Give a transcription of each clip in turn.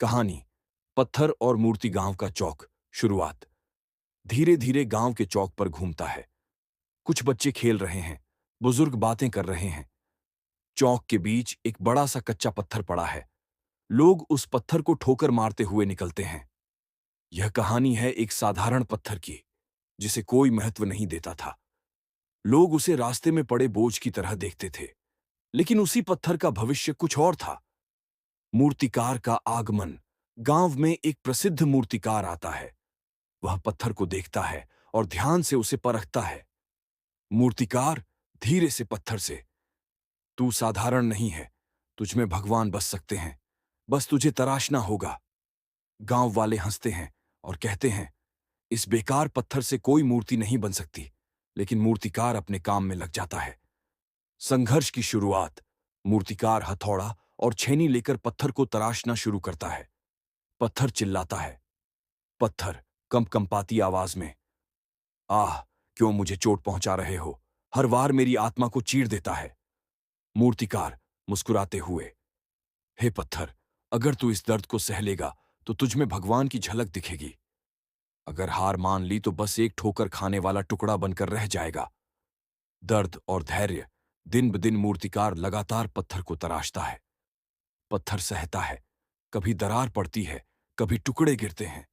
कहानी पत्थर और मूर्ति गांव का चौक। शुरुआत। धीरे धीरे गांव के चौक पर घूमता है। कुछ बच्चे खेल रहे हैं, बुजुर्ग बातें कर रहे हैं। चौक के बीच एक बड़ा सा कच्चा पत्थर पड़ा है। लोग उस पत्थर को ठोकर मारते हुए निकलते हैं। यह कहानी है एक साधारण पत्थर की, जिसे कोई महत्व नहीं देता था। लोग उसे रास्ते में पड़े बोझ की तरह देखते थे, लेकिन उसी पत्थर का भविष्य कुछ और था। मूर्तिकार का आगमन। गांव में एक प्रसिद्ध मूर्तिकार आता है। वह पत्थर को देखता है और ध्यान से उसे परखता है। मूर्तिकार धीरे से पत्थर से, तू साधारण नहीं है, तुझमें भगवान बस सकते हैं, बस तुझे तराशना होगा। गांव वाले हंसते हैं और कहते हैं, इस बेकार पत्थर से कोई मूर्ति नहीं बन सकती। लेकिन मूर्तिकार अपने काम में लग जाता है। संघर्ष की शुरुआत। मूर्तिकार हथौड़ा और छेनी लेकर पत्थर को तराशना शुरू करता है। पत्थर चिल्लाता है। पत्थर कंपकंपाती आवाज में, आह, क्यों मुझे चोट पहुंचा रहे हो, हर वार मेरी आत्मा को चीर देता है। मूर्तिकार मुस्कुराते हुए, हे पत्थर, अगर तू इस दर्द को सह लेगा तो तुझमें भगवान की झलक दिखेगी। अगर हार मान ली तो बस एक ठोकर खाने वाला टुकड़ा बनकर रह जाएगा। दर्द और धैर्य। दिन ब दिन मूर्तिकार लगातार पत्थर को तराशता है। पत्थर सहता है, कभी दरार पड़ती है, कभी टुकड़े गिरते हैं।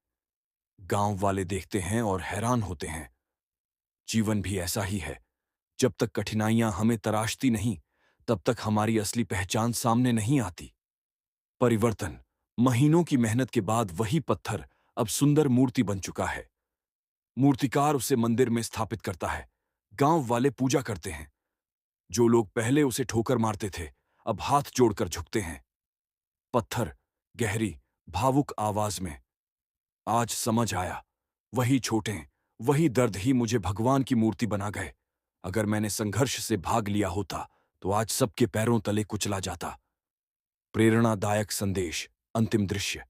गांव वाले देखते हैं और हैरान होते हैं। जीवन भी ऐसा ही है। जब तक कठिनाइयां हमें तराशती नहीं, तब तक हमारी असली पहचान सामने नहीं आती। परिवर्तन। महीनों की मेहनत के बाद वही पत्थर अब सुंदर मूर्ति बन चुका है। मूर्तिकार उसे मंदिर में स्थापित करता है। गांव वाले पूजा करते हैं। जो लोग पहले उसे ठोकर मारते थे, अब हाथ जोड़कर झुकते हैं। पत्थर गहरी, भावुक आवाज में, आज समझ आया, वही छोटे, वही दर्द ही मुझे भगवान की मूर्ति बना गए। अगर मैंने संघर्ष से भाग लिया होता तो आज सबके पैरों तले कुचला जाता। प्रेरणादायक संदेश। अंतिम दृश्य।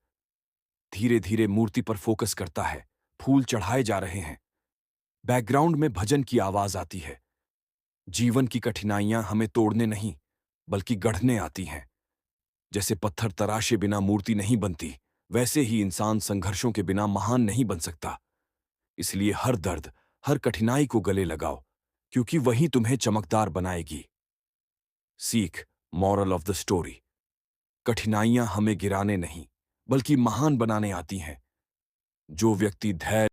धीरे धीरे मूर्ति पर फोकस करता है। फूल चढ़ाए जा रहे हैं। बैकग्राउंड में भजन की आवाज आती है। जीवन की कठिनाइयां हमें तोड़ने नहीं, बल्कि गढ़ने आती हैं। जैसे पत्थर तराशे बिना मूर्ति नहीं बनती, वैसे ही इंसान संघर्षों के बिना महान नहीं बन सकता। इसलिए हर दर्द, हर कठिनाई को गले लगाओ, क्योंकि वही तुम्हें चमकदार बनाएगी। सीख। Moral of the story. कठिनाइयां हमें गिराने नहीं, बल्कि महान बनाने आती हैं। जो व्यक्ति धैर्य